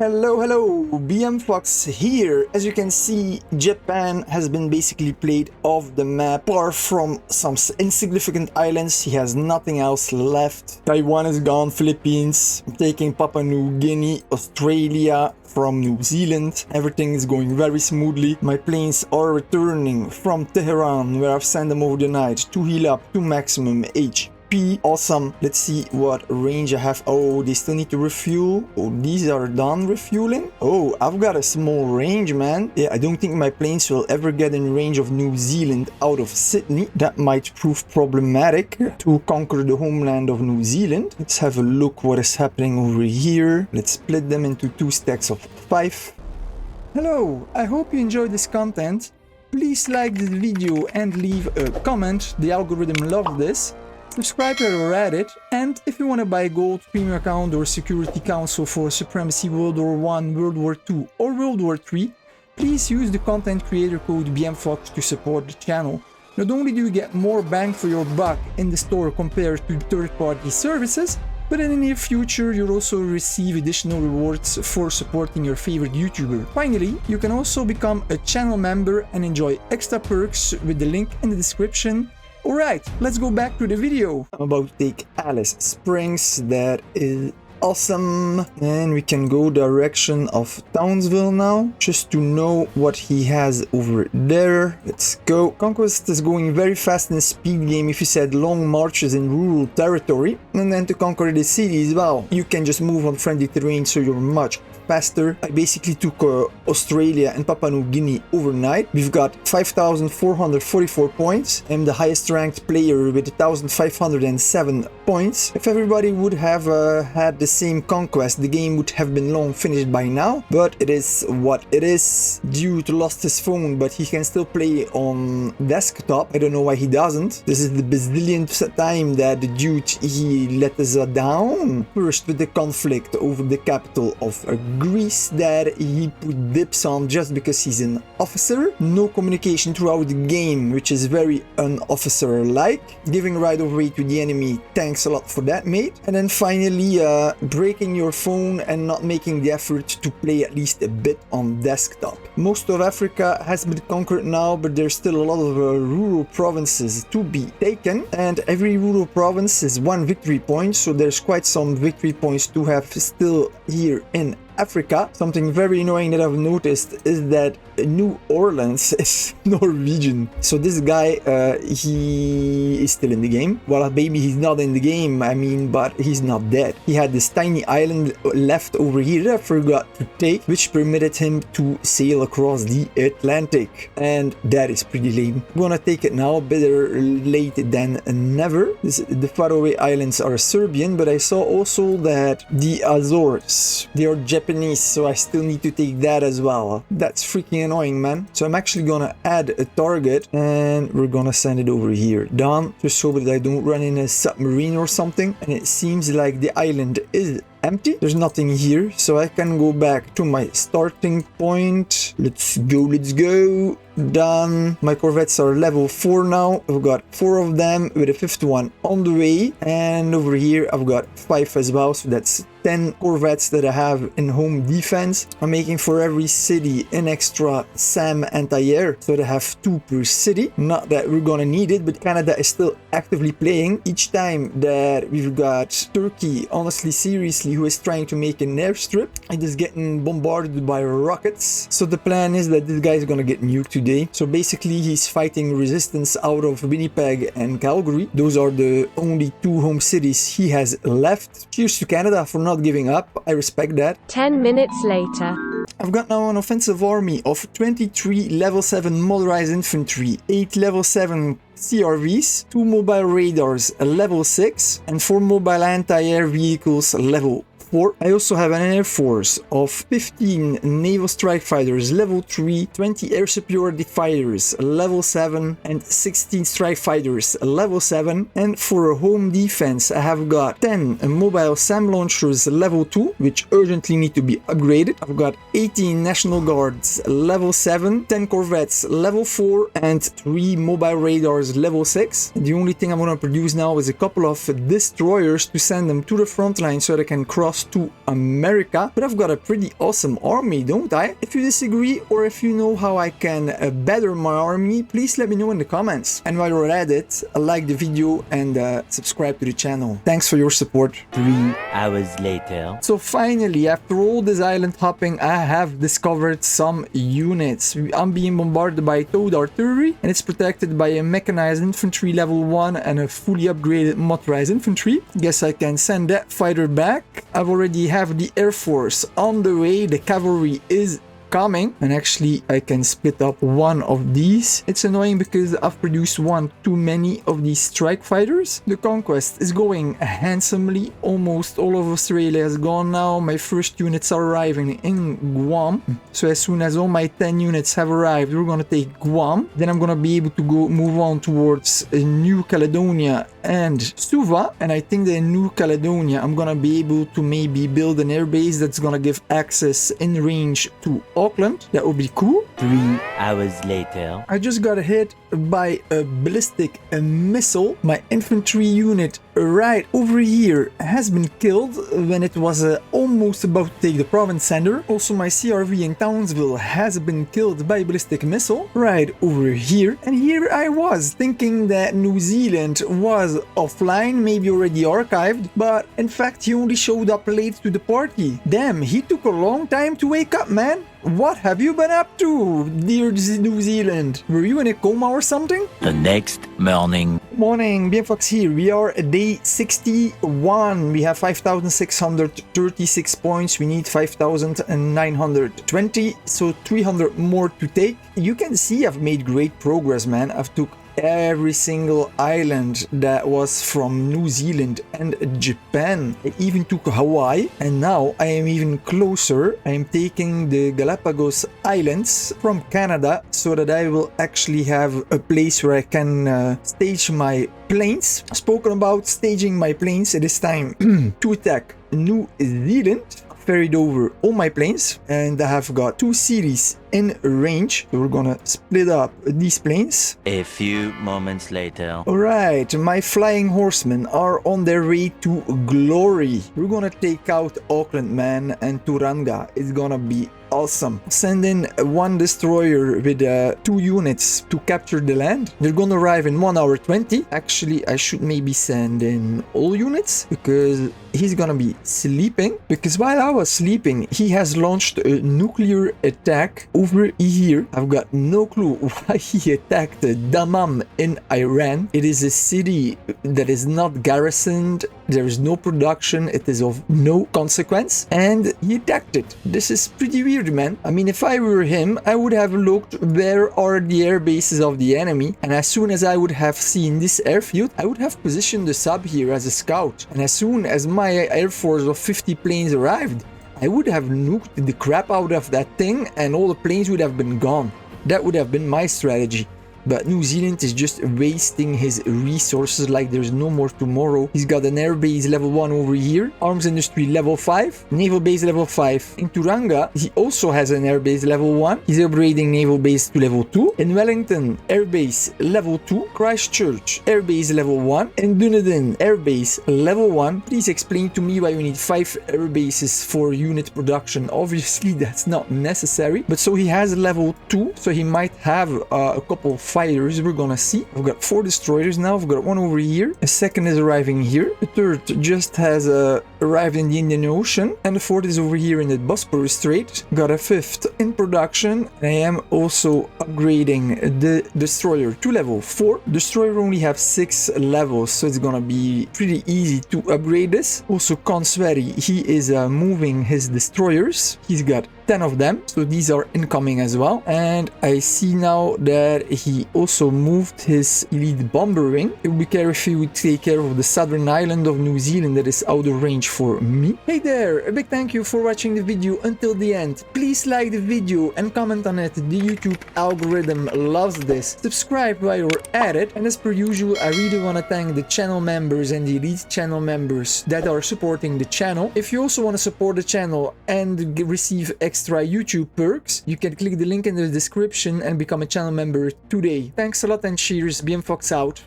Hello, BMfox here. As you can see, Japan has been basically played off the map. Apart from some insignificant islands, he has nothing else left. Taiwan is gone, Philippines, taking Papua New Guinea, Australia from New Zealand. Everything is going very smoothly. My planes are returning from Tehran, where I've sent them over the night to heal up to maximum HP. Awesome. Let's see what range I have. Oh, they still need to refuel. Oh, these are done refueling. Oh, I've got a small range, man. Yeah, I don't think my planes will ever get in range of New Zealand out of Sydney. That might prove problematic to conquer the homeland of New Zealand. Let's have a look what is happening over here. Let's split them into 2 stacks of 5. Hello, I hope you enjoyed this content. Please like this video and leave a comment. The algorithm loves this. Subscribe if you're at it, and if you want to buy a gold premium account or security council for Supremacy World War I, World War II or World War III, please use the content creator code BMfox to support the channel. Not only do you get more bang for your buck in the store compared to third-party services, but in the near future you'll also receive additional rewards for supporting your favorite YouTuber. Finally, you can also become a channel member and enjoy extra perks with the link in the description. Alright, let's go back to the video. I'm about to take Alice Springs. That is awesome. And we can go direction of Townsville now, just to know what he has over there. Let's go. Conquest is going very fast in the speed game if you said long marches in rural territory. And then to conquer the cities, well, you can just move on friendly terrain, so you're much faster. I basically took Australia and Papua New Guinea overnight. We've got 5,444 points. I'm the highest ranked player with 1,507 points. If everybody would have had the same conquest, the game would have been long finished by now, but it is what it is. Dude lost his phone, but he can still play on desktop. I don't know why he doesn't. This is the bazillionth time that the dude he let us down. First with the conflict over the capital of Greece that he put dips on just because he's an officer. No communication throughout the game, which is very un-officer-like. Giving right of way to the enemy, thanks a lot for that, mate. And then finally breaking your phone and not making the effort to play at least a bit on desktop. Most of Africa has been conquered now, but there's still a lot of rural provinces to be taken, and every rural province is 1 victory point, so there's quite some victory points to have still here in Africa. Something very annoying that I've noticed is that New Orleans is Norwegian. So this guy, he is still in the game. Well, maybe he's not in the game, I mean, but he's not dead. He had this tiny island left over here that I forgot to take, which permitted him to sail across the Atlantic. And that is pretty lame. I'm gonna take it now, better late than never. The faraway islands are Serbian, but I saw also that the Azores, they are Japanese, so I still need to take that as well. That's freaking annoying, man. So I'm actually gonna add a target and we're gonna send it over here. Done. Just so that I don't run in a submarine or something. And it seems like the island is empty. There's nothing here, so I can go back to my starting point. Let's go. Done. My corvettes are level 4 now. I've got 4 of them with a 5th one on the way, and over here I've got 5 as well, so that's 10 corvettes that I have in home defense. I'm making for every city an extra SAM anti-air, so that I have 2 per city. Not that we're gonna need it, but Canada is still actively playing. Each time that we've got Turkey, honestly, seriously, who is trying to make an airstrip, it is getting bombarded by rockets. So the plan is that this guy is gonna get nuked today. So basically he's fighting resistance out of Winnipeg and Calgary. Those are the only 2 home cities he has left. Cheers to Canada for not giving up. I respect that. 10 minutes later. I've got now an offensive army of 23 level 7 motorized infantry, 8 level 7 CRVs, 2 mobile radars level 6, and 4 mobile anti-air vehicles level 4. I also have an air force of 15 naval strike fighters level 3, 20 air superiority fighters level 7, and 16 strike fighters level 7. And for a home defense, I have got 10 mobile SAM launchers level 2, which urgently need to be upgraded. I've got 18 National Guards level 7, 10 corvettes level 4, and 3 mobile radars level 6. The only thing I'm going to produce now is a couple of destroyers to send them to the front line so that I can cross towards to America. But I've got a pretty awesome army, don't I? If you disagree, or if you know how I can better my army, please let me know in the comments. And while you're at it, like the video and subscribe to the channel. Thanks for your support. 3 hours later. So finally, after all this island hopping, I have discovered some units. I'm being bombarded by towed artillery, and it's protected by a mechanized infantry level 1 and a fully upgraded motorized infantry. Guess I can send that fighter back. I've already have the air force on the way. The cavalry is coming, and actually I can split up one of these. It's annoying because I've produced one too many of these strike fighters. The conquest is going handsomely. Almost all of Australia is gone now. My first units are arriving in Guam. So as soon as all my 10 units have arrived, we're gonna take Guam. Then I'm gonna be able to move on towards New Caledonia and Suva. And I think that in New Caledonia I'm gonna be able to maybe build an airbase that's gonna give access in range to Auckland. That would be cool. 3 hours later. I just got hit by a ballistic missile. My infantry unit right over here has been killed when it was almost about to take the province center. Also, my CRV in Townsville has been killed by a ballistic missile right over here. And here I was thinking that New Zealand was offline, maybe already archived, but in fact he only showed up late to the party. Damn, he took a long time to wake up, man. What have you been up to, dear New Zealand? Were you in a coma or something? The next morning. Morning, BMfox here. We are at day 61. We have 5,636 points. We need 5,920, so 300 more to take. You can see I've made great progress, man. I've took every single island that was from New Zealand and Japan. I even took Hawaii, and now I am even closer. I am taking the Galapagos Islands from Canada so that I will actually have a place where I can stage my planes. Spoken about staging my planes, it is time to attack New Zealand. Ferried over all my planes, and I have got 2 series in range, so we're gonna split up these planes. A few moments later. Alright, my flying horsemen are on their way to glory. We're gonna take out Auckland, man, and Turanga. It's gonna be awesome. Send in 1 destroyer with 2 units to capture the land. They're gonna arrive in 1 hour 20. Actually, I should maybe send in all units because he's gonna be sleeping. Because while I was sleeping, he has launched a nuclear attack over here. I've got no clue why he attacked Dammam in Iran. It is a city that is not garrisoned. There is no production. It is of no consequence. And he attacked it. This is pretty weird, man. I mean, if I were him, I would have looked where are the air bases of the enemy. And as soon as I would have seen this airfield, I would have positioned the sub here as a scout. And as soon as my air force of 50 planes arrived, I would have nuked the crap out of that thing and all the planes would have been gone. That would have been my strategy. But New Zealand is just wasting his resources like there's no more tomorrow. He's got an air base level 1 over here, arms industry level 5, naval base level 5. In Turanga, he also has an air base level 1. He's upgrading naval base to level 2. In Wellington, air base level 2. Christchurch, air base level 1. In Dunedin, air base level 1. Please explain to me why you need 5 air bases for unit production. Obviously, that's not necessary. But so he has level 2, so he might have a couple of fighters. We're gonna see. I've got 4 destroyers now. I've got 1 over here. A second is arriving here. The third just has arrived in the Indian Ocean, and the 4th is over here in the Bosporus Strait. Got a 5th in production. I am also upgrading the destroyer to level 4. Destroyer only have 6 levels, so it's gonna be pretty easy to upgrade this. Also, Consweri, he is moving his destroyers. He's got 10 of them, so these are incoming as well. And I see now that he also moved his elite bomber wing. It would be care if he would take care of the southern island of New Zealand that is out of range for me. Hey there, a big thank you for watching the video until the end. Please like the video and comment on it. The YouTube algorithm loves this. Subscribe while you're at it. And as per usual, I really want to thank the channel members and the elite channel members that are supporting the channel. If you also want to support the channel and receive extra YouTube perks, you can click the link in the description and become a channel member today. Thanks a lot and cheers. BMfox out.